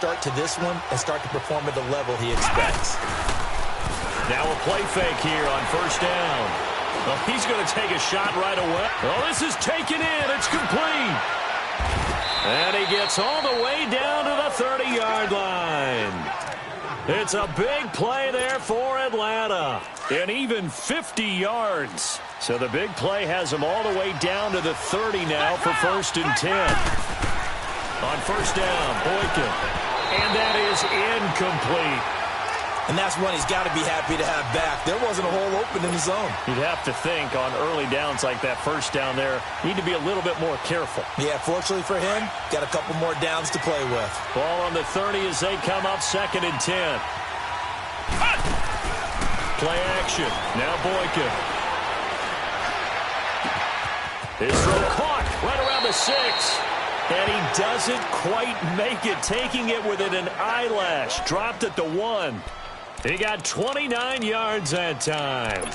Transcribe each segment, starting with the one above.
start to this one and start to perform at the level he expects. Now a play fake here on first down. Well, he's going to take a shot right away. Oh, this is taken in. It's complete. And he gets all the way down to the 30-yard line. It's a big play there for Atlanta. And even 50 yards. So the big play has him all the way down to the 30 now for 1st and 10. On first down, Boykin. And that is incomplete. And that's one he's got to be happy to have back. There wasn't a hole open in the zone. You'd have to think on early downs like that first down there, need to be a little bit more careful. Yeah, fortunately for him, got a couple more downs to play with. Ball on the 30 as they come up 2nd and 10. Play action. Now Boykin. His throw caught right around the 6. And he doesn't quite make it, taking it within an eyelash. Dropped at the 1. He got 29 yards that time.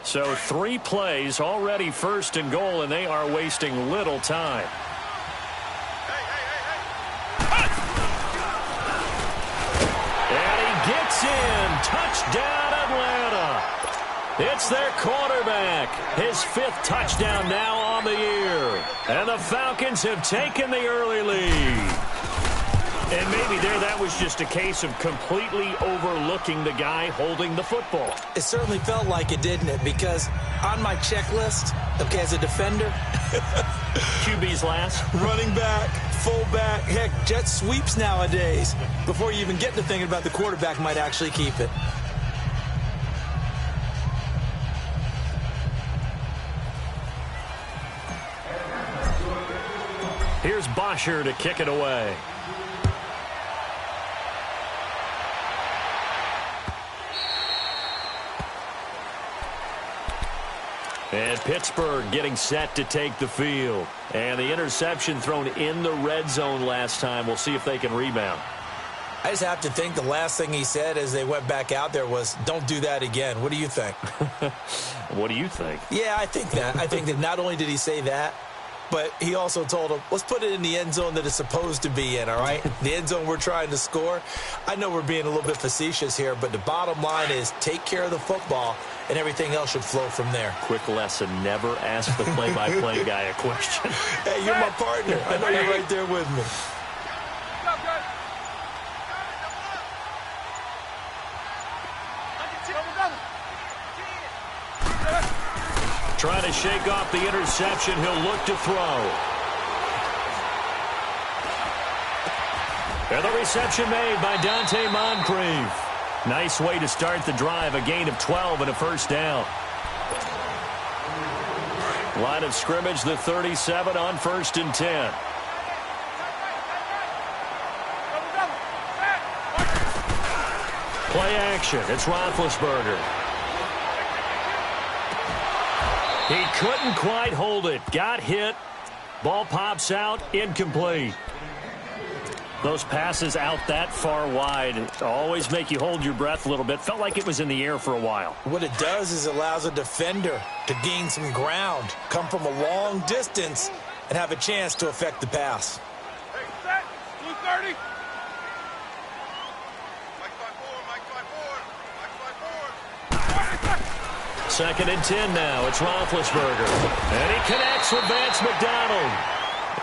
So 3 plays, already 1st and goal, and they are wasting little time. And he gets in. Touchdown, Atlanta. It's their quarterback. His 5th touchdown now on the year. And the Falcons have taken the early lead. And maybe there that was just a case of completely overlooking the guy holding the football. It certainly felt like it, didn't it? Because on my checklist, okay, as a defender, QB's last. Running back, fullback, heck, jet sweeps nowadays. Before you even get to thinking about the quarterback might actually keep it. Here's Bosher to kick it away. And Pittsburgh getting set to take the field. And the interception thrown in the red zone last time. We'll see if they can rebound. I just have to think the last thing he said as they went back out there was, don't do that again. What do you think? What do you think? Yeah, I think that. I think that not only did he say that, but he also told him, let's put it in the end zone that it's supposed to be in, all right? The end zone we're trying to score. I know we're being a little bit facetious here, but the bottom line is take care of the football, and everything else should flow from there. Quick lesson, never ask the play-by-play guy a question. Hey, you're my partner. I know you're right there with me. Trying to shake off the interception. He'll look to throw. And the reception made by Dante Moncrief. Nice way to start the drive. A gain of 12 and a first down. Line of scrimmage, the 37 on 1st and 10. Play action. It's Roethlisberger. He couldn't quite hold it. Got hit. Ball pops out. Incomplete. Those passes out that far wide always make you hold your breath a little bit. Felt like it was in the air for a while. What it does is allows a defender to gain some ground, come from a long distance, and have a chance to affect the pass. Hey, set. 230. 2nd and 10 now. It's Roethlisberger. And he connects with Vance McDonald.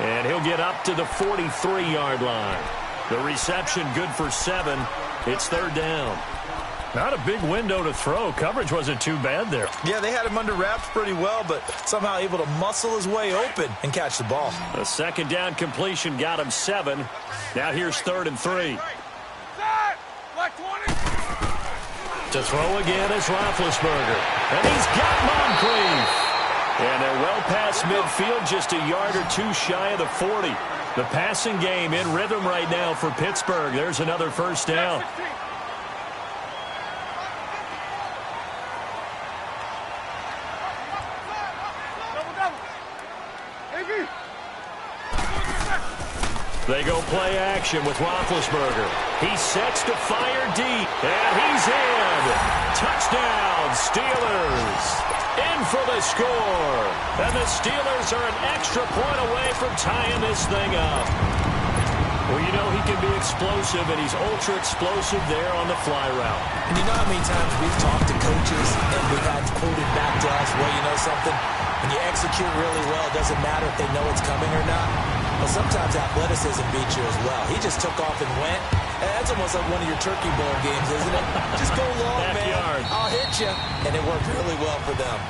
And he'll get up to the 43-yard line. The reception good for 7. It's 3rd down. Not a big window to throw. Coverage wasn't too bad there. Yeah, they had him under wraps pretty well, but somehow able to muscle his way open and catch the ball. A 2nd down completion got him 7. Now here's 3rd and 3. To throw again is Roethlisberger. And he's got Moncrief. And they're well past midfield, just a yard or 2 shy of the 40. The passing game in rhythm right now for Pittsburgh. There's another first down. They go play action with Roethlisberger. He sets to fire deep, and he's in. Touchdown, Steelers. In for the score. And the Steelers are an extra point away from tying this thing up. Well, you know he can be explosive, and he's ultra-explosive there on the fly route. And you know how many times we've talked to coaches and we've had quoted back to us, well, you know something? When you execute really well, it doesn't matter if they know it's coming or not. Well, sometimes athleticism beats you as well. He just took off and went. And that's almost like one of your Turkey Bowl games, isn't it? Just go long, Backyard. man. I'll hit you. And it worked really well for them.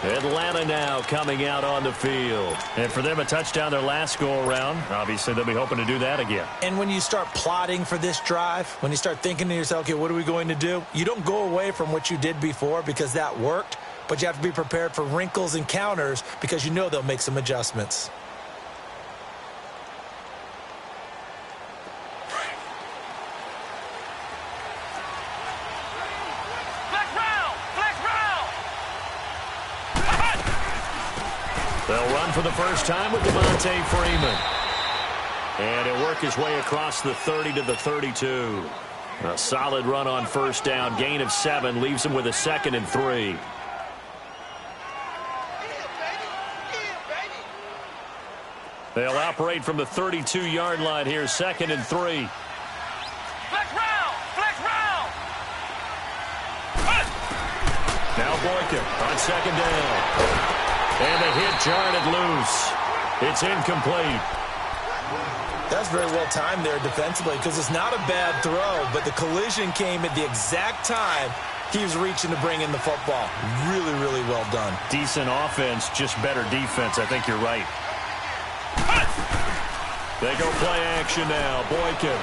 Atlanta now coming out on the field. And for them, a touchdown their last go-around. Obviously, they'll be hoping to do that again. And when you start plotting for this drive, when you start thinking to yourself, okay, what are we going to do? You don't go away from what you did before because that worked, but you have to be prepared for wrinkles and counters because you know they'll make some adjustments. They'll run for the first time with Devontae Freeman. And he'll work his way across the 30 to the 32. A solid run on first down. Gain of 7 leaves him with a 2nd and 3. They'll operate from the 32-yard line here, 2nd and 3. Flex round! Flex round! Now Boykin on 2nd down. And the hit jarred loose. It's incomplete. That's very well timed there defensively because it's not a bad throw, but the collision came at the exact time he was reaching to bring in the football. Really, really well done. Decent offense, just better defense. I think you're right. They go play action now. Boykin.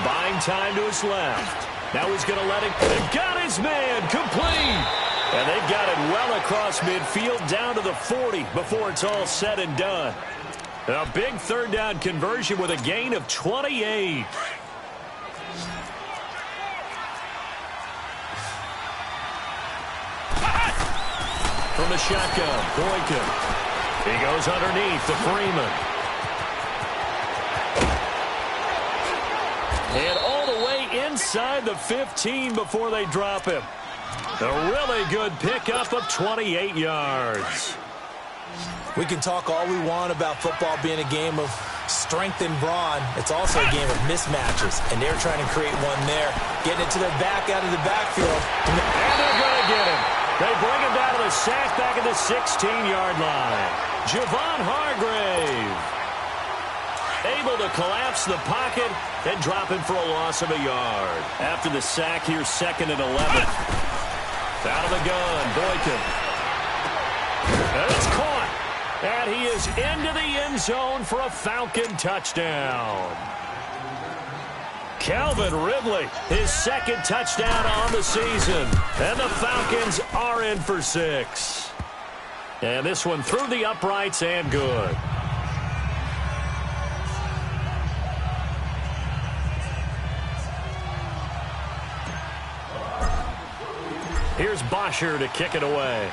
Buying time to his left. Now he's going to let it. They've got his man complete. And they've got it well across midfield down to the 40 before it's all said and done. A big third down conversion with a gain of 28. From the shotgun, Boykin. He goes underneath to Freeman. And all the way inside the 15 before they drop him. A really good pickup of 28 yards. We can talk all we want about football being a game of strength and brawn. It's also a game of mismatches, and they're trying to create one there. Getting it to their back out of the backfield. And they're going to get him. They bring him down to the sack back at the 16-yard line. Javon Hargrave able to collapse the pocket and drop him for a loss of a yard. After the sack, here's 2nd and 11. Out of the gun, Boykin. And it's caught. And he is into the end zone for a Falcon touchdown. Calvin Ridley, his 2nd touchdown on the season. And the Falcons are in for 6. And this one through the uprights and good. Here's Bosher to kick it away.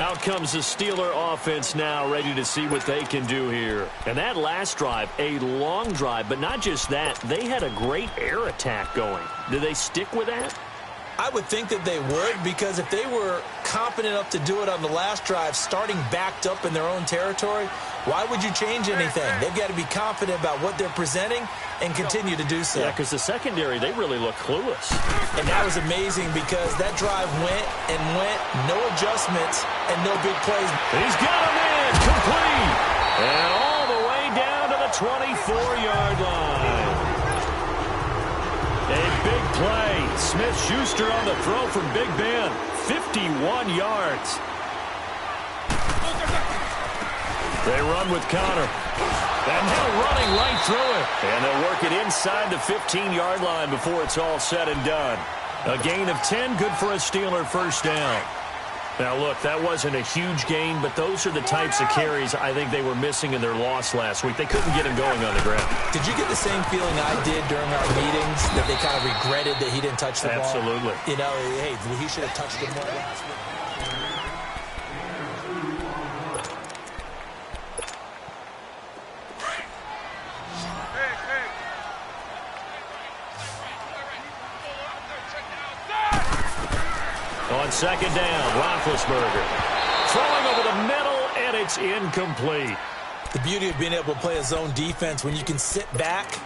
Out comes the Steeler offense now, ready to see what they can do here. And that last drive, a long drive, but not just that. They had a great air attack going. Do they stick with that? I would think that they would, because if they were confident enough to do it on the last drive, starting backed up in their own territory, why would you change anything? They've got to be confident about what they're presenting and continue to do so. Yeah, because the secondary, they really look clueless. And that was amazing because that drive went and went, no adjustments and no big plays. He's got him in, complete. And all the way down to the 24-yard line. A big play. Smith-Schuster on the throw from Big Ben. 51 yards. They run with Connor. And now running right through it. And they'll work it inside the 15-yard line before it's all said and done. A gain of 10, good for a Steeler first down. Now, look, that wasn't a huge gain, but those are the types of carries I think they were missing in their loss last week. They couldn't get him going on the ground. Did you get the same feeling I did during our meetings, that they kind of regretted that he didn't touch the ball? Absolutely. You know, hey, he should have touched it more last week. On second down, Roethlisberger throwing over the middle, and it's incomplete. The beauty of being able to play a zone defense when you can sit back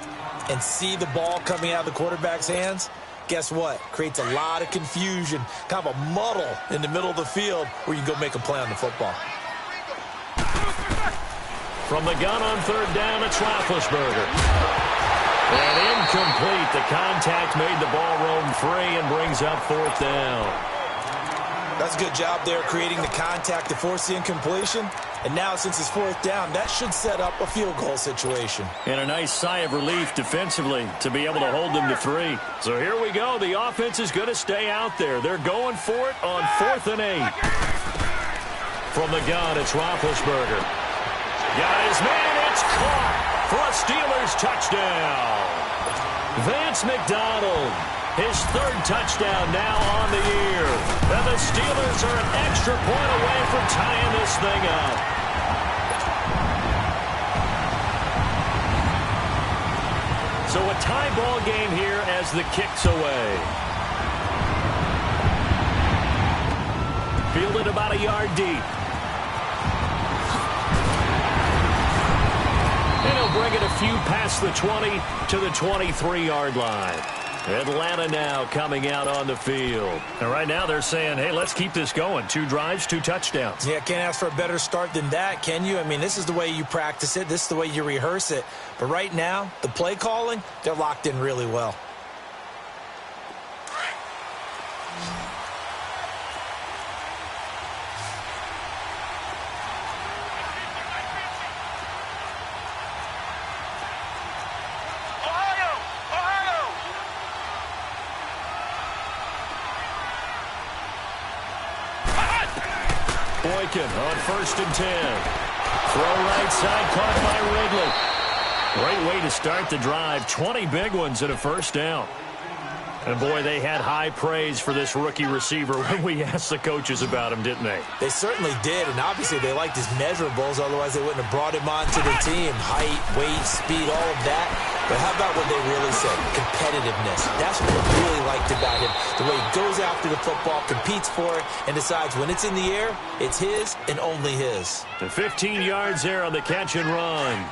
and see the ball coming out of the quarterback's hands, guess what? Creates a lot of confusion, kind of a muddle in the middle of the field where you can go make a play on the football. From the gun on third down, it's Roethlisberger. And incomplete. The contact made the ball roam free and brings up fourth down. That's a good job there creating the contact to force the incompletion. And now, since it's fourth down, that should set up a field goal situation. And a nice sigh of relief defensively to be able to hold them to 3. So here we go. The offense is going to stay out there. They're going for it on 4th and 8. From the gun, it's Roethlisberger. Got his man. It's caught for a Steelers touchdown. Vance McDonald, his 3rd touchdown now on the year. And the Steelers are an extra point away from tying this thing up. So a tie ball game here as the kick's away. Fielded about a yard deep. And he'll bring it a few past the 20 to the 23-yard line. Atlanta now coming out on the field. And right now they're saying, hey, let's keep this going. 2 drives, 2 touchdowns. Yeah, can't ask for a better start than that, can you? I mean, this is the way you practice it. This is the way you rehearse it. But right now, the play calling, they're locked in really well. Boykin on 1st and 10. Throw right side, caught by Ridley. Great way to start the drive. 20 big ones and a first down. And, boy, they had high praise for this rookie receiver when we asked the coaches about him, didn't they? They certainly did, and obviously they liked his measurables. Otherwise, they wouldn't have brought him onto the team. Height, weight, speed, all of that. But how about what they really said? Competitiveness. That's what they really liked about him. The way he goes after the football, competes for it, and decides when it's in the air, it's his and only his. The 15 yards there on the catch and run.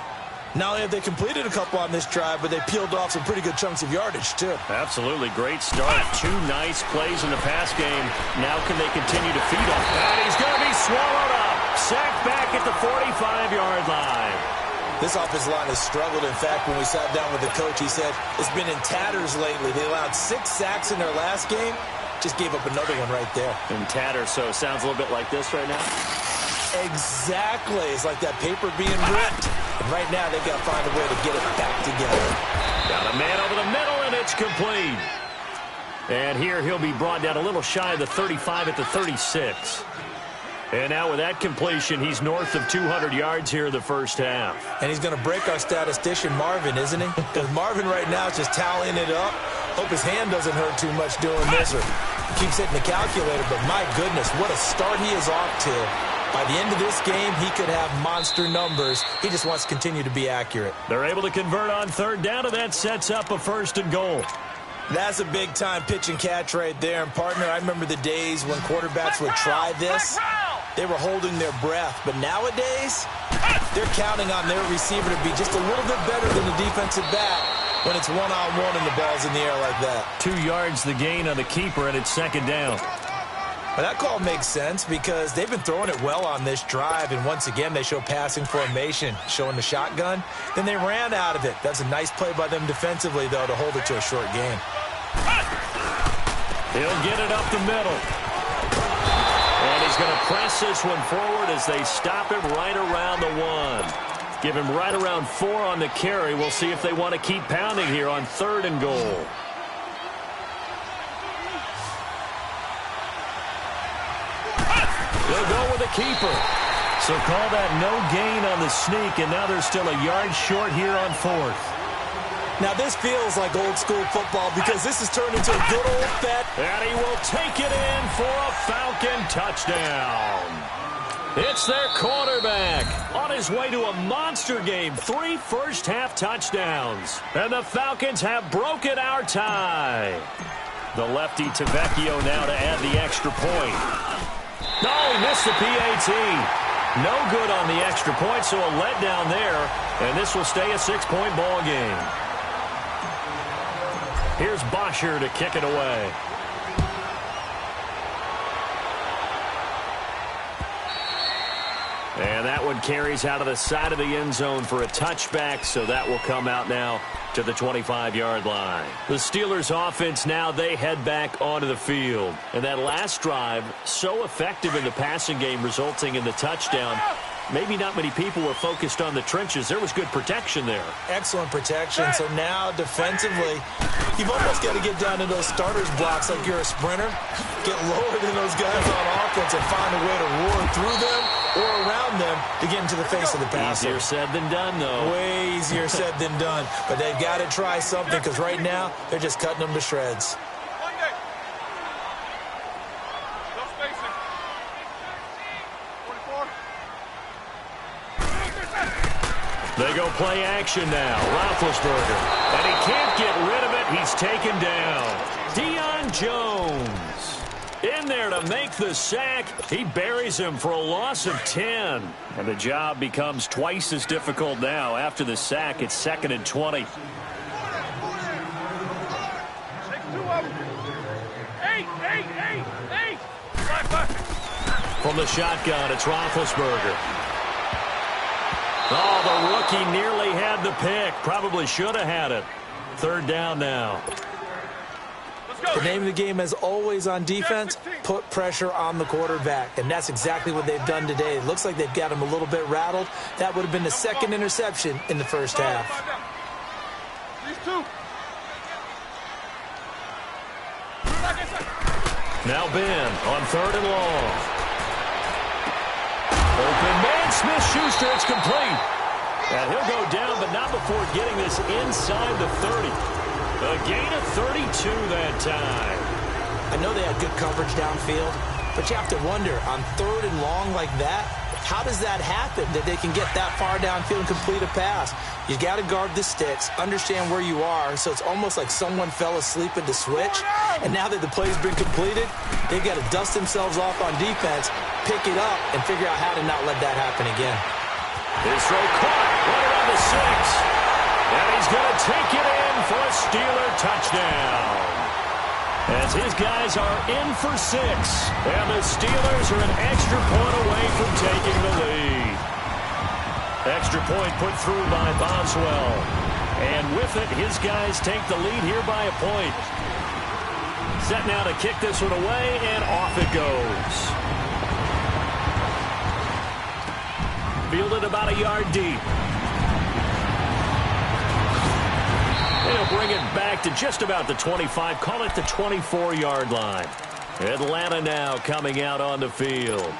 Not only have they completed a couple on this drive, but they peeled off some pretty good chunks of yardage, too. Absolutely. Great start. 2 nice plays in the pass game. Now can they continue to feed off that? He's going to be swallowed up. Sacked back at the 45-yard line. This offensive line has struggled. In fact, when we sat down with the coach, he said it's been in tatters lately. They allowed 6 sacks in their last game. Just gave up another one right there. In tatters, so it sounds a little bit like this right now. Exactly. It's like that paper being ripped. And right now, they've got to find a way to get it back together. Got a man over the middle, and it's complete. And here he'll be brought down a little shy of the 35 at the 36. And now with that completion, he's north of 200 yards here in the first half. And he's going to break our statistician, Marvin, isn't he? Because Marvin right now is just tallying it up. Hope his hand doesn't hurt too much doing this, or he keeps hitting the calculator. But my goodness, what a start he is off to. By the end of this game, he could have monster numbers. He just wants to continue to be accurate. They're able to convert on third down, and that sets up a 1st and goal. That's a big-time pitch and catch right there. And, partner, I remember the days when quarterbacks would try this. They were holding their breath. But nowadays, they're counting on their receiver to be just a little bit better than the defensive back when it's one-on-one and the ball's in the air like that. 2 yards the gain on the keeper, and it's 2nd down. Well, that call makes sense because they've been throwing it well on this drive, and once again they show passing formation, showing the shotgun. Then they ran out of it. That's a nice play by them defensively, though, to hold it to a short game. He'll get it up the middle. And he's going to press this one forward as they stop him right around the 1. Give him right around 4 on the carry. We'll see if they want to keep pounding here on 3rd and goal. They'll go with the keeper. So call that no gain on the sneak, and now they're still a yard short here on 4th. Now this feels like old school football because this has turned into a good old bet. And he will take it in for a Falcon touchdown. It's their quarterback on his way to a monster game. 3 first-half touchdowns. And the Falcons have broken our tie. The lefty Tavecchio now to add the extra point. No, he missed the PAT. No good on the extra point, so a letdown there, and this will stay a 6-point ball game. Here's Bosher to kick it away. And that one carries out of the side of the end zone for a touchback, so that will come out now to the 25-yard line. The Steelers' offense now, they head back onto the field. And that last drive, so effective in the passing game, resulting in the touchdown. Maybe not many people were focused on the trenches. There was good protection there. Excellent protection. So now, defensively, you've almost got to get down to those starters blocks like you're a sprinter. Get lower than those guys on offense and find a way to roar through them or around them to get into the face of the passer. Easier said than done, though. Way easier said than done. But they've got to try something because right now they're just cutting them to shreds. They go play action now. Roethlisberger. And he can't get rid of it. He's taken down. Deion Jones in there to make the sack. He buries him for a loss of 10. And the job becomes twice as difficult now. After the sack, it's 2nd and 20. From the shotgun, it's Roethlisberger. Oh, the rookie nearly had the pick. Probably should have had it. 3rd down now. The name of the game, as always on defense, put pressure on the quarterback. And that's exactly what they've done today. It looks like they've got him a little bit rattled. That would have been the 2nd interception in the first half. Now Ben on 3rd and long. Open man, Smith-Schuster, it's complete. And he'll go down, but not before getting this inside the 30. A gain of 32 that time. I know they had good coverage downfield, but you have to wonder, on 3rd and long like that, how does that happen, that they can get that far downfield and complete a pass? You got to guard the sticks, understand where you are, so it's almost like someone fell asleep at the switch, and now that the play's been completed, they've got to dust themselves off on defense, pick it up, and figure out how to not let that happen again. His throw caught right around the 6. And he's going to take it in for a Steeler touchdown. As his guys are in for 6. And the Steelers are an extra point away from taking the lead. Extra point put through by Boswell. And with it, his guys take the lead here by a point. Set now to kick this one away, and off it goes. Fielded about a yard deep. They'll bring it back to just about the 25. Call it the 24-yard line. Atlanta now coming out on the field.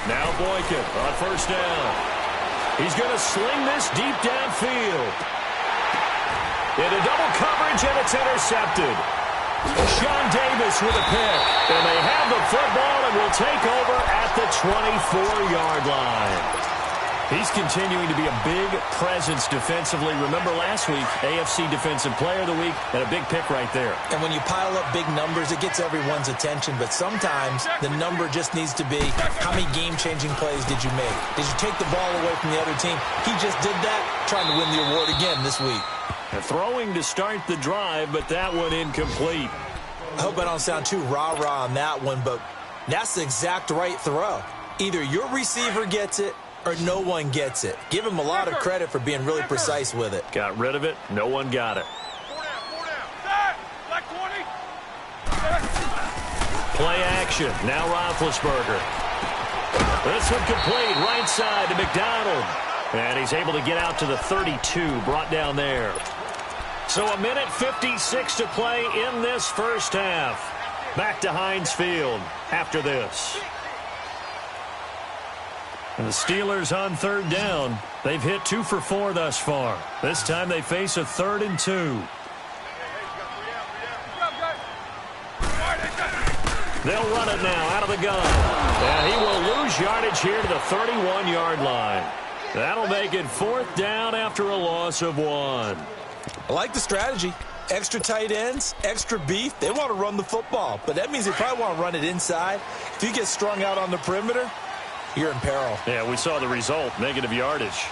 Now Boykin on 1st down. He's going to sling this deep downfield. Into double coverage, and it's intercepted. Sean Davis with a pick. And they have the football and will take over at the 24-yard line. He's continuing to be a big presence defensively. Remember last week, AFC Defensive Player of the Week, and a big pick right there. And when you pile up big numbers, it gets everyone's attention. But sometimes the number just needs to be, how many game-changing plays did you make? Did you take the ball away from the other team? He just did that, trying to win the award again this week. And throwing to start the drive, but that one incomplete. I hope I don't sound too rah-rah on that one, but that's the exact right throw. Either your receiver gets it, or no one gets it. Give him a lot of credit for being really precise with it. Got rid of it. No one got it. Play action. Now Roethlisberger. This one complete. Right side to McDonald. And he's able to get out to the 32. Brought down there. So a minute 56 to play in this first half. Back to Heinz Field after this. And the Steelers on 3rd down. They've hit 2 for 4 thus far. This time they face a 3rd and 2. They'll run it now out of the gun. And he will lose yardage here to the 31-yard line. That'll make it 4th down after a loss of 1. I like the strategy. Extra tight ends, extra beef. They want to run the football, but that means they probably want to run it inside. If you get strung out on the perimeter, you're in peril. Yeah, we saw the result, negative yardage.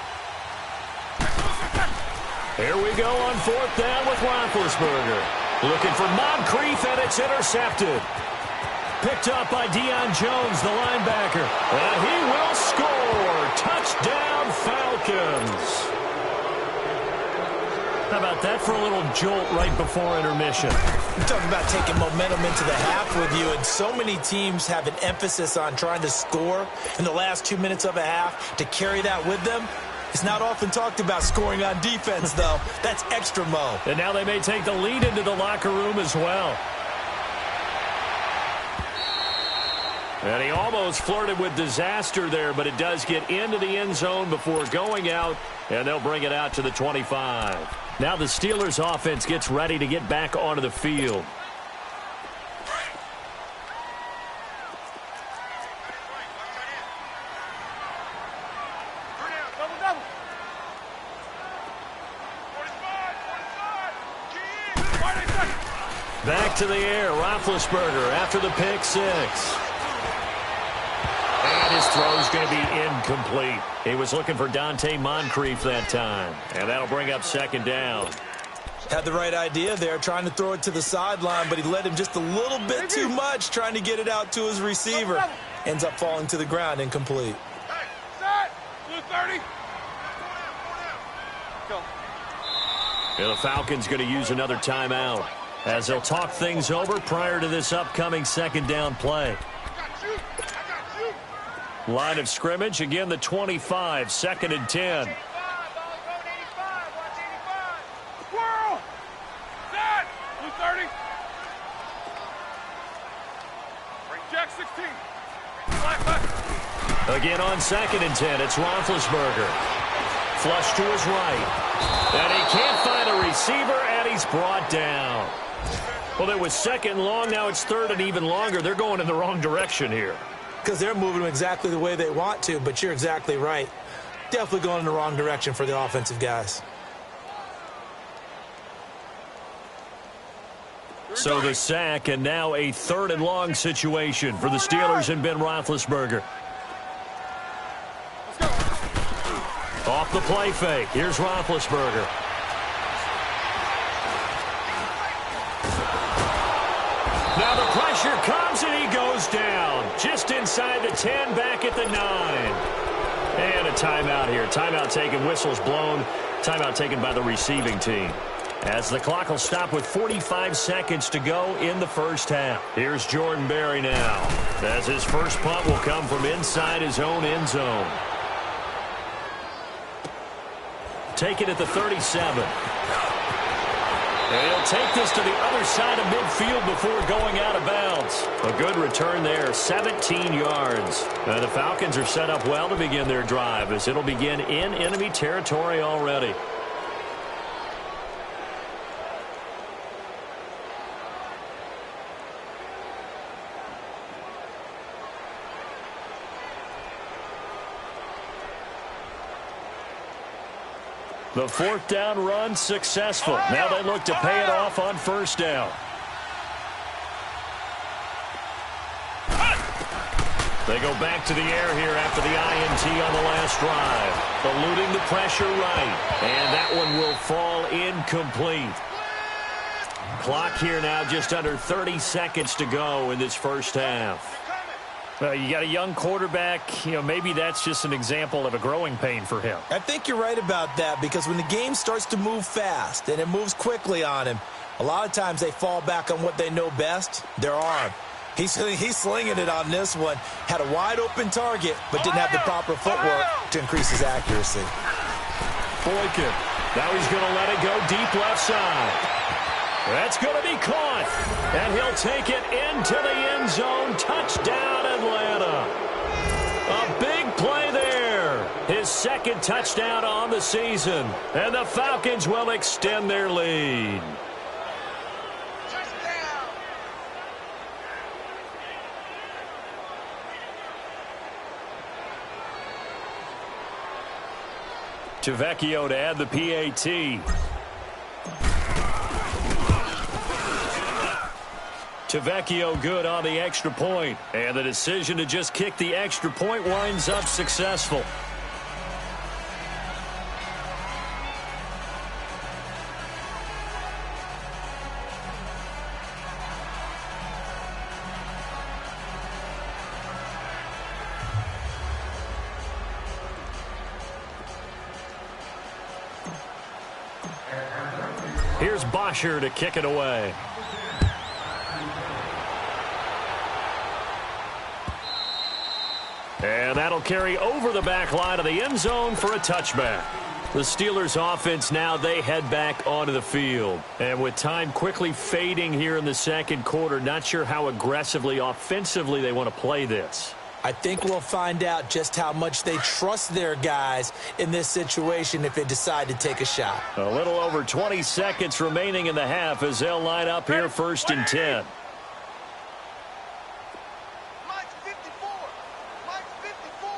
Here we go on 4th down with Roethlisberger. Looking for Moncrief, and it's intercepted. Picked up by Deion Jones, the linebacker. And he will score. Touchdown, Falcons. How about that for a little jolt right before intermission? You're talking about taking momentum into the half with you, and so many teams have an emphasis on trying to score in the last 2 minutes of a half to carry that with them. It's not often talked about scoring on defense, though. That's extra mo. And now they may take the lead into the locker room as well. And he almost flirted with disaster there, but it does get into the end zone before going out, and they'll bring it out to the 25. Now the Steelers' offense gets ready to get back onto the field. Back to the air, Roethlisberger after the pick 6. And his throw's going to be incomplete. He was looking for Dante Moncrief that time. And that'll bring up 2nd down. Had the right idea there, trying to throw it to the sideline, but he led him just a little bit too much, trying to get it out to his receiver. Ends up falling to the ground, incomplete. Hey, set! Blue 30. Go. And the Falcons going to use another timeout as they'll talk things over prior to this upcoming 2nd down play. Line of scrimmage, again the 25, 2nd and 10. Squirrel! Set! Blue 30. Bring Jack 16. Black left. Again on 2nd and 10, it's Roethlisberger. Flush to his right. And he can't find a receiver, and he's brought down. Well, it was 2nd and long, now it's 3rd and even longer. They're going in the wrong direction here. Because they're moving them exactly the way they want to, but you're exactly right. Definitely going in the wrong direction for the offensive guys. So the sack, and now a 3rd and long situation for the Steelers and Ben Roethlisberger. Off the play fake, here's Roethlisberger. Now the pressure comes, and he goes down. Just inside the 10, back at the 9. And a timeout here. Timeout taken, whistles blown. Timeout taken by the receiving team. As the clock will stop with 45 seconds to go in the first half. Here's Jordan Berry now, as his first punt will come from inside his own end zone. Take it at the 37. And he'll take this to the other side of midfield before going out of bounds. A good return there, 17 yards. The Falcons are set up well to begin their drive, as it'll begin in enemy territory already. The 4th down run successful. Now they look to pay it off on 1st down. They go back to the air here after the INT on the last drive. Eluding the pressure right. And that one will fall incomplete. Clock here now just under 30 seconds to go in this first half. Well, you got a young quarterback. Maybe that's just an example of a growing pain for him. I think you're right about that, because when the game starts to move fast and it moves quickly on him, a lot of times they fall back on what they know best, their arm. He's slinging it on this one. Had a wide-open target, but didn't have the proper footwork to increase his accuracy. Boykin. Now he's going to let it go deep left side. That's going to be caught. And he'll take it into the end zone. Touchdown, Atlanta. A big play there. His 2nd touchdown on the season. And the Falcons will extend their lead. Tavecchio to add the PAT. Tavecchio good on the extra point. And the decision to just kick the extra point winds up successful. Here's Bosher to kick it away. And that'll carry over the back line of the end zone for a touchback. The Steelers offense now, they head back onto the field. And with time quickly fading here in the second quarter, not sure how aggressively, offensively they want to play this. I think we'll find out just how much they trust their guys in this situation if they decide to take a shot. A little over 20 seconds remaining in the half as they'll line up here 1st and 10. Mike's 54. Mike's 54.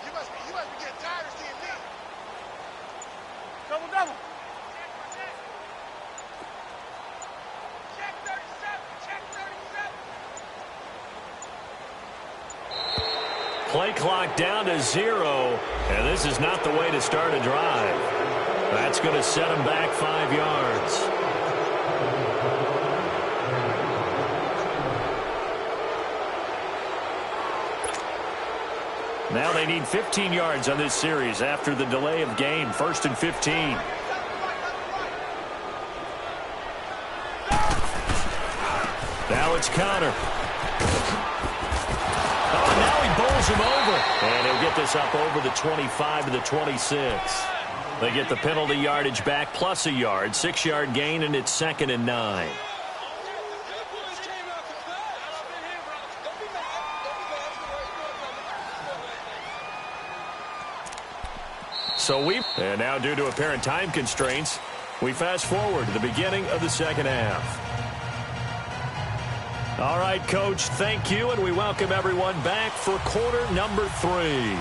You must be getting tired of seeing me. Double, double. Check 37. Check 37. Play clock down to 0, and this is not the way to start a drive. That's going to set them back 5 yards. Now they need 15 yards on this series after the delay of game. 1st and 15. Now it's Connor. Now he bowls him over. And he'll get this up over the 25 to the 26. They get the penalty yardage back plus a yard. 6-yard gain, and it's 2nd and 9. And now due to apparent time constraints, we fast forward to the beginning of the second half. All right, Coach, thank you, and we welcome everyone back for quarter number 3.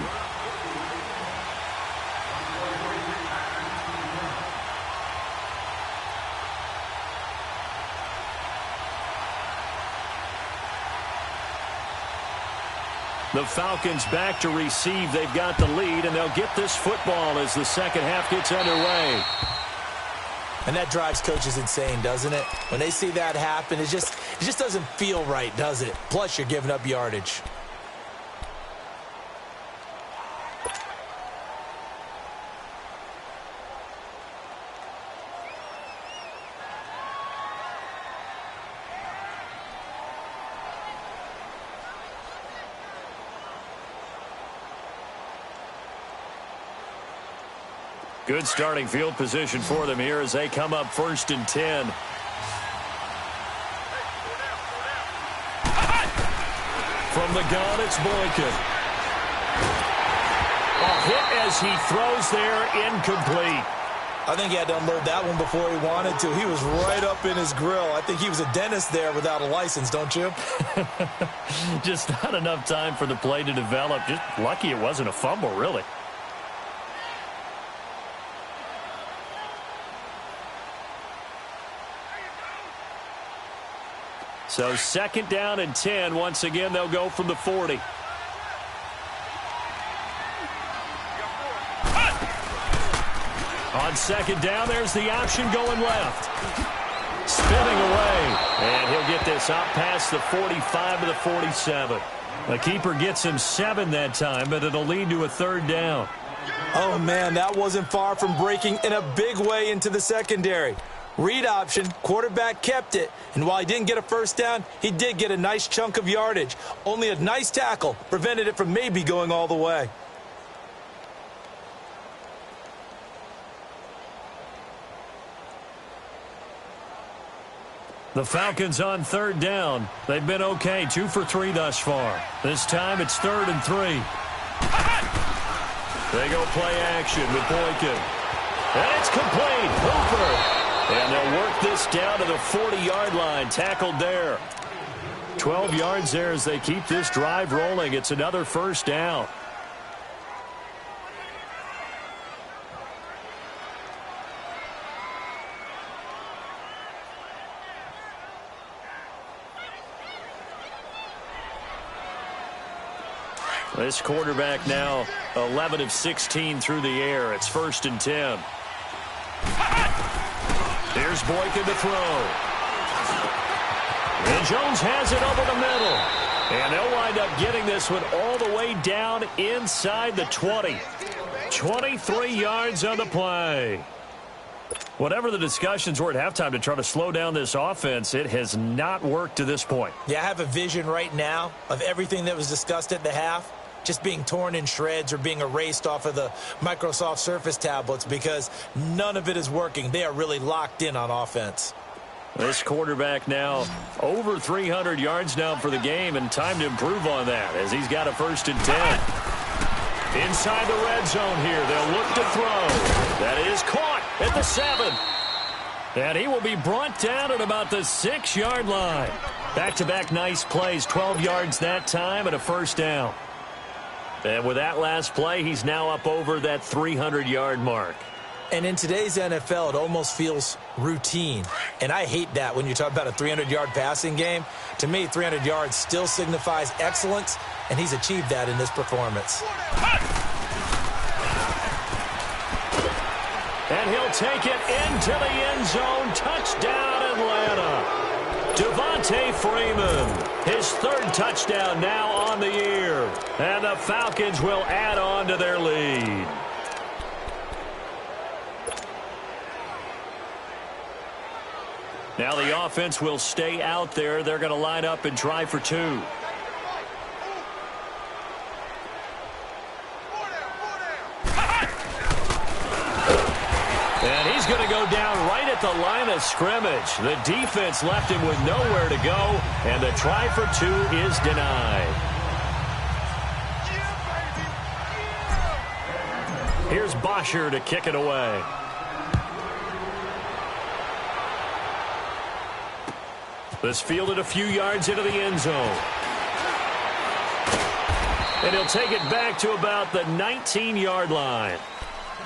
The Falcons back to receive. They've got the lead, and they'll get this football as the second half gets underway. And that drives coaches insane, doesn't it? When they see that happen, it just doesn't feel right, does it? Plus, you're giving up yardage. Good starting field position for them here as they come up 1st and 10. From the gun, it's Boykin. A hit as he throws there, incomplete. I think he had to unload that one before he wanted to. He was right up in his grill. I think he was a dentist there without a license, don't you? Just not enough time for the play to develop. Just lucky it wasn't a fumble, really. So 2nd down and 10. Once again, they'll go from the 40. On 2nd down, there's the option going left. Spinning away. And he'll get this out past the 45 to the 47. The keeper gets him 7 that time, but it'll lead to a 3rd down. Oh, man, that wasn't far from breaking in a big way into the secondary. Read option, quarterback kept it, and while he didn't get a 1st down, he did get a nice chunk of yardage. Only a nice tackle prevented it from maybe going all the way. The Falcons on 3rd down. They've been okay, 2 for 3 thus far. This time it's 3rd and 3. They go play action with Boykin. And it's complete. Hooper. And they'll work this down to the 40-yard line. Tackled there. 12 yards there as they keep this drive rolling. It's another 1st down. This quarterback now 11 of 16 through the air. It's 1st and 10. Here's Boykin to throw. And Jones has it over the middle. And they'll wind up getting this one all the way down inside the 20. 23 yards on the play. Whatever the discussions were at halftime to try to slow down this offense, it has not worked to this point. Yeah, I have a vision right now of everything that was discussed at the half just being torn in shreds or being erased off of the Microsoft Surface tablets because none of it is working. They are really locked in on offense. This quarterback now over 300 yards now for the game, and time to improve on that as he's got a 1st and 10. Inside the red zone here, they'll look to throw. That is caught at the 7. And he will be brought down at about the 6-yard line. Back-to-back nice plays, 12 yards that time and a 1st down. And with that last play, he's now up over that 300-yard mark. And in today's NFL, it almost feels routine. And I hate that when you talk about a 300-yard passing game. To me, 300 yards still signifies excellence, and he's achieved that in this performance. And he'll take it into the end zone. Touchdown, Atlanta. Devontae Freeman, his 3rd touchdown now on the year. And the Falcons will add on to their lead. Now the offense will stay out there. They're going to line up and try for 2. And he's going to go down right at the line of scrimmage. The defense left him with nowhere to go, and the try for 2 is denied. Here's Bosher to kick it away. This fielded a few yards into the end zone. And he'll take it back to about the 19-yard line.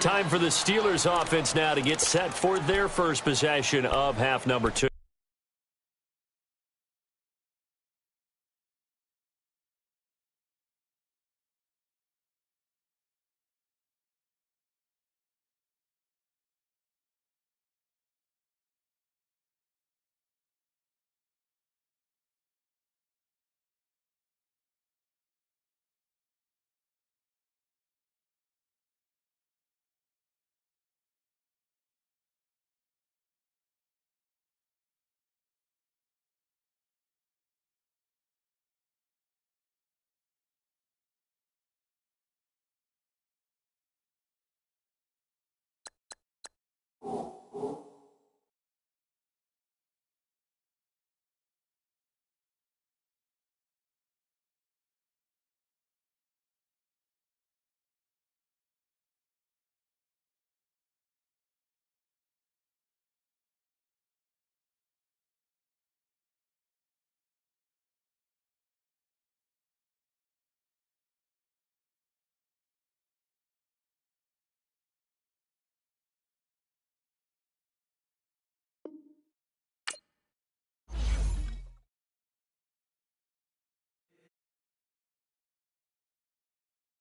Time for the Steelers offense now to get set for their first possession of half number 2.